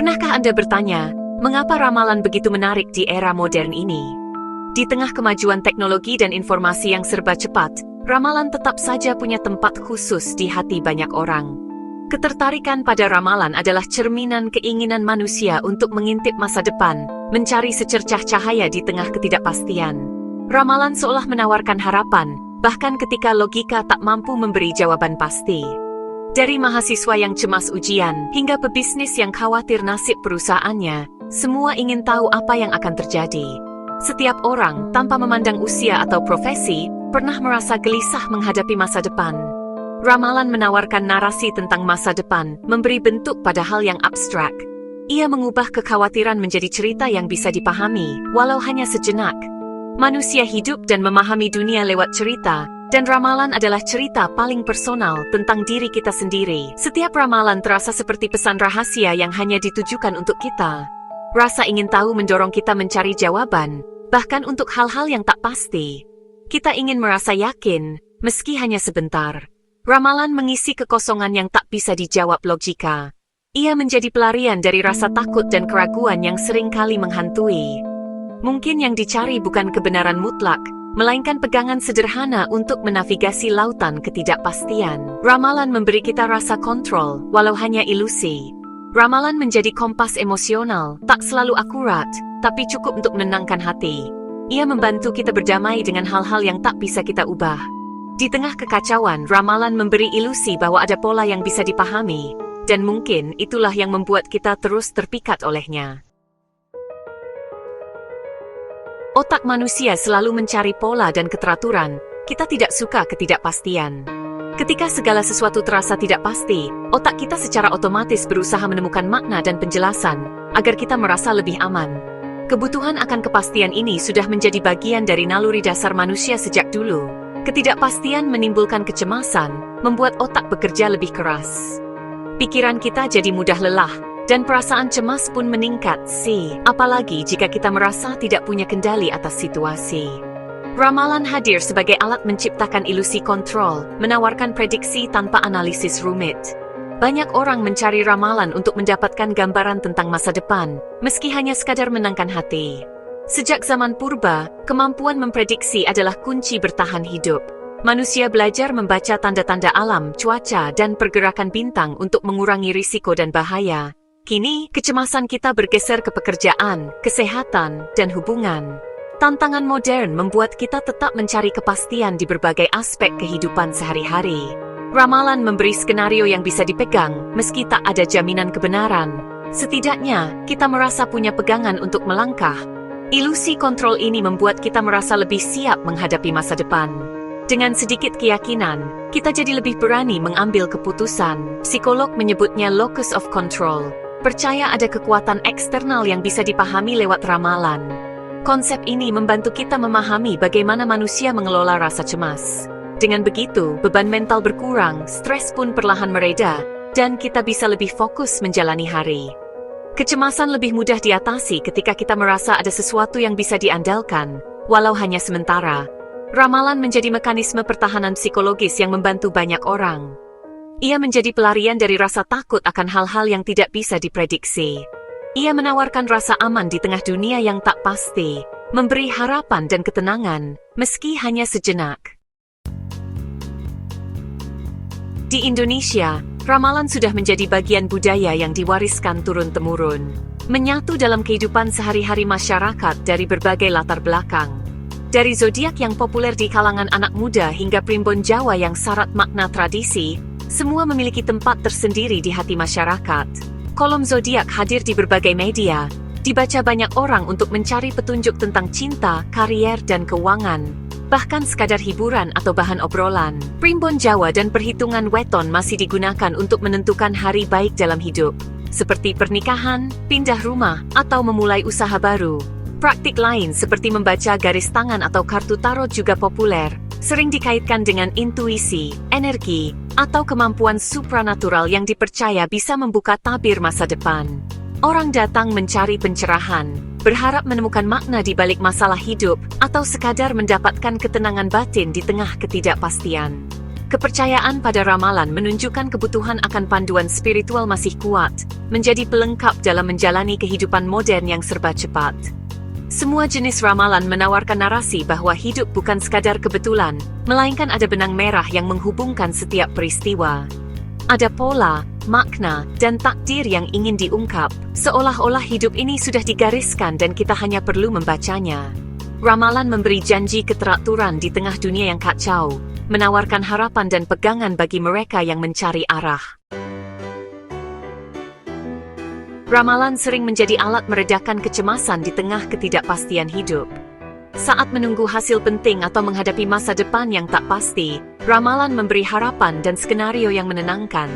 Pernahkah Anda bertanya, mengapa ramalan begitu menarik di era modern ini? Di tengah kemajuan teknologi dan informasi yang serba cepat, ramalan tetap saja punya tempat khusus di hati banyak orang. Ketertarikan pada ramalan adalah cerminan keinginan manusia untuk mengintip masa depan, mencari secercah cahaya di tengah ketidakpastian. Ramalan seolah menawarkan harapan, bahkan ketika logika tak mampu memberi jawaban pasti. Dari mahasiswa yang cemas ujian, hingga pebisnis yang khawatir nasib perusahaannya, semua ingin tahu apa yang akan terjadi. Setiap orang, tanpa memandang usia atau profesi, pernah merasa gelisah menghadapi masa depan. Ramalan menawarkan narasi tentang masa depan, memberi bentuk pada hal yang abstrak. Ia mengubah kekhawatiran menjadi cerita yang bisa dipahami, walau hanya sejenak. Manusia hidup dan memahami dunia lewat cerita, dan ramalan adalah cerita paling personal tentang diri kita sendiri. Setiap ramalan terasa seperti pesan rahasia yang hanya ditujukan untuk kita. Rasa ingin tahu mendorong kita mencari jawaban, bahkan untuk hal-hal yang tak pasti. Kita ingin merasa yakin, meski hanya sebentar. Ramalan mengisi kekosongan yang tak bisa dijawab logika. Ia menjadi pelarian dari rasa takut dan keraguan yang sering kali menghantui. Mungkin yang dicari bukan kebenaran mutlak, melainkan pegangan sederhana untuk menavigasi lautan ketidakpastian. Ramalan memberi kita rasa kontrol, walau hanya ilusi. Ramalan menjadi kompas emosional, tak selalu akurat, tapi cukup untuk menenangkan hati. Ia membantu kita berdamai dengan hal-hal yang tak bisa kita ubah. Di tengah kekacauan, ramalan memberi ilusi bahwa ada pola yang bisa dipahami, dan mungkin itulah yang membuat kita terus terpikat olehnya. Otak manusia selalu mencari pola dan keteraturan. Kita tidak suka ketidakpastian. Ketika segala sesuatu terasa tidak pasti, otak kita secara otomatis berusaha menemukan makna dan penjelasan, agar kita merasa lebih aman. Kebutuhan akan kepastian ini sudah menjadi bagian dari naluri dasar manusia sejak dulu. Ketidakpastian menimbulkan kecemasan, membuat otak bekerja lebih keras. Pikiran kita jadi mudah lelah, dan perasaan cemas pun meningkat apalagi jika kita merasa tidak punya kendali atas situasi. Ramalan hadir sebagai alat menciptakan ilusi kontrol, menawarkan prediksi tanpa analisis rumit. Banyak orang mencari ramalan untuk mendapatkan gambaran tentang masa depan, meski hanya sekadar menenangkan hati. Sejak zaman purba, kemampuan memprediksi adalah kunci bertahan hidup. Manusia belajar membaca tanda-tanda alam, cuaca, dan pergerakan bintang untuk mengurangi risiko dan bahaya. Kini, kecemasan kita bergeser ke pekerjaan, kesehatan, dan hubungan. Tantangan modern membuat kita tetap mencari kepastian di berbagai aspek kehidupan sehari-hari. Ramalan memberi skenario yang bisa dipegang, meski tak ada jaminan kebenaran. Setidaknya, kita merasa punya pegangan untuk melangkah. Ilusi kontrol ini membuat kita merasa lebih siap menghadapi masa depan. Dengan sedikit keyakinan, kita jadi lebih berani mengambil keputusan. Psikolog menyebutnya locus of control. Percaya ada kekuatan eksternal yang bisa dipahami lewat ramalan. Konsep ini membantu kita memahami bagaimana manusia mengelola rasa cemas. Dengan begitu, beban mental berkurang, stres pun perlahan mereda, dan kita bisa lebih fokus menjalani hari. Kecemasan lebih mudah diatasi ketika kita merasa ada sesuatu yang bisa diandalkan, walau hanya sementara. Ramalan menjadi mekanisme pertahanan psikologis yang membantu banyak orang. Ia menjadi pelarian dari rasa takut akan hal-hal yang tidak bisa diprediksi. Ia menawarkan rasa aman di tengah dunia yang tak pasti, memberi harapan dan ketenangan, meski hanya sejenak. Di Indonesia, ramalan sudah menjadi bagian budaya yang diwariskan turun-temurun, menyatu dalam kehidupan sehari-hari masyarakat dari berbagai latar belakang. Dari zodiak yang populer di kalangan anak muda hingga primbon Jawa yang syarat makna tradisi, semua memiliki tempat tersendiri di hati masyarakat. Kolom zodiak hadir di berbagai media, dibaca banyak orang untuk mencari petunjuk tentang cinta, karier, dan keuangan, bahkan sekadar hiburan atau bahan obrolan. Primbon Jawa dan perhitungan weton masih digunakan untuk menentukan hari baik dalam hidup, seperti pernikahan, pindah rumah, atau memulai usaha baru. Praktik lain seperti membaca garis tangan atau kartu tarot juga populer, sering dikaitkan dengan intuisi, energi, atau kemampuan supranatural yang dipercaya bisa membuka tabir masa depan. Orang datang mencari pencerahan, berharap menemukan makna di balik masalah hidup, atau sekadar mendapatkan ketenangan batin di tengah ketidakpastian. Kepercayaan pada ramalan menunjukkan kebutuhan akan panduan spiritual masih kuat, menjadi pelengkap dalam menjalani kehidupan modern yang serba cepat. Semua jenis ramalan menawarkan narasi bahwa hidup bukan sekadar kebetulan, melainkan ada benang merah yang menghubungkan setiap peristiwa. Ada pola, makna, dan takdir yang ingin diungkap, seolah-olah hidup ini sudah digariskan dan kita hanya perlu membacanya. Ramalan memberi janji keteraturan di tengah dunia yang kacau, menawarkan harapan dan pegangan bagi mereka yang mencari arah. Ramalan sering menjadi alat meredakan kecemasan di tengah ketidakpastian hidup. Saat menunggu hasil penting atau menghadapi masa depan yang tak pasti, ramalan memberi harapan dan skenario yang menenangkan.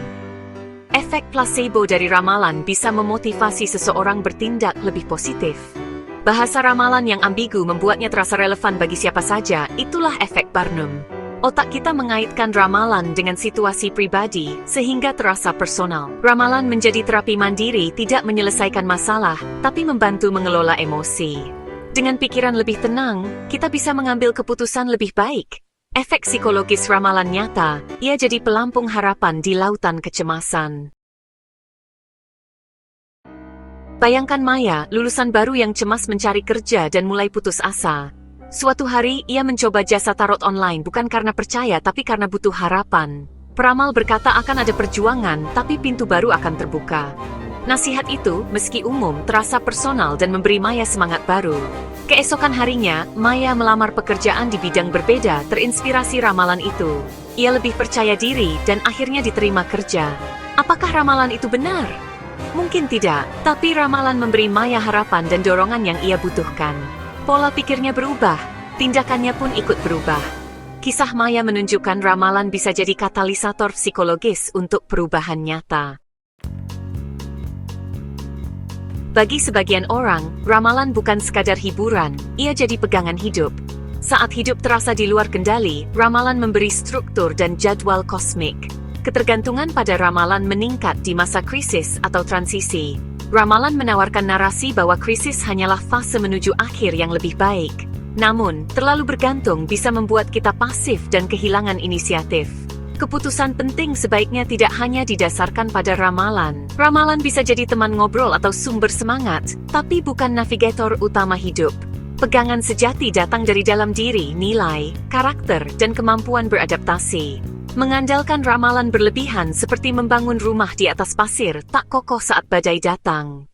Efek placebo dari ramalan bisa memotivasi seseorang bertindak lebih positif. Bahasa ramalan yang ambigu membuatnya terasa relevan bagi siapa saja, itulah efek Barnum. Otak kita mengaitkan ramalan dengan situasi pribadi, sehingga terasa personal. Ramalan menjadi terapi mandiri, tidak menyelesaikan masalah, tapi membantu mengelola emosi. Dengan pikiran lebih tenang, kita bisa mengambil keputusan lebih baik. Efek psikologis ramalan nyata, ia jadi pelampung harapan di lautan kecemasan. Bayangkan Maya, lulusan baru yang cemas mencari kerja dan mulai putus asa. Suatu hari, ia mencoba jasa tarot online bukan karena percaya tapi karena butuh harapan. Peramal berkata akan ada perjuangan, tapi pintu baru akan terbuka. Nasihat itu, meski umum, terasa personal dan memberi Maya semangat baru. Keesokan harinya, Maya melamar pekerjaan di bidang berbeda, terinspirasi ramalan itu. Ia lebih percaya diri dan akhirnya diterima kerja. Apakah ramalan itu benar? Mungkin tidak, tapi ramalan memberi Maya harapan dan dorongan yang ia butuhkan. Pola pikirnya berubah, tindakannya pun ikut berubah. Kisah Maya menunjukkan ramalan bisa jadi katalisator psikologis untuk perubahan nyata. Bagi sebagian orang, ramalan bukan sekadar hiburan, ia jadi pegangan hidup. Saat hidup terasa di luar kendali, ramalan memberi struktur dan jadwal kosmik. Ketergantungan pada ramalan meningkat di masa krisis atau transisi. Ramalan menawarkan narasi bahwa krisis hanyalah fase menuju akhir yang lebih baik. Namun, terlalu bergantung bisa membuat kita pasif dan kehilangan inisiatif. Keputusan penting sebaiknya tidak hanya didasarkan pada ramalan. Ramalan bisa jadi teman ngobrol atau sumber semangat, tapi bukan navigator utama hidup. Pegangan sejati datang dari dalam diri, nilai, karakter, dan kemampuan beradaptasi. Mengandalkan ramalan berlebihan seperti membangun rumah di atas pasir, tak kokoh saat badai datang.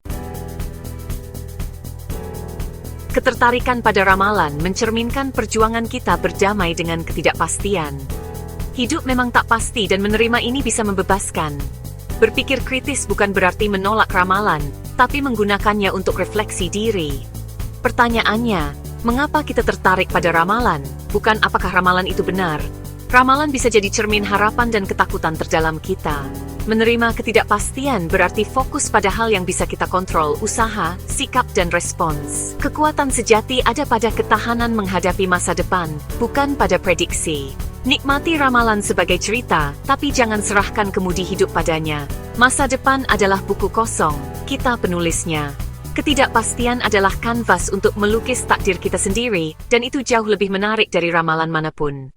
Ketertarikan pada ramalan mencerminkan perjuangan kita berdamai dengan ketidakpastian. Hidup memang tak pasti dan menerima ini bisa membebaskan. Berpikir kritis bukan berarti menolak ramalan, tapi menggunakannya untuk refleksi diri. Pertanyaannya, mengapa kita tertarik pada ramalan? Bukan apakah ramalan itu benar. Ramalan bisa jadi cermin harapan dan ketakutan terdalam kita. Menerima ketidakpastian berarti fokus pada hal yang bisa kita kontrol, usaha, sikap, dan respons. Kekuatan sejati ada pada ketahanan menghadapi masa depan, bukan pada prediksi. Nikmati ramalan sebagai cerita, tapi jangan serahkan kemudi hidup padanya. Masa depan adalah buku kosong, kita penulisnya. Ketidakpastian adalah kanvas untuk melukis takdir kita sendiri, dan itu jauh lebih menarik dari ramalan manapun.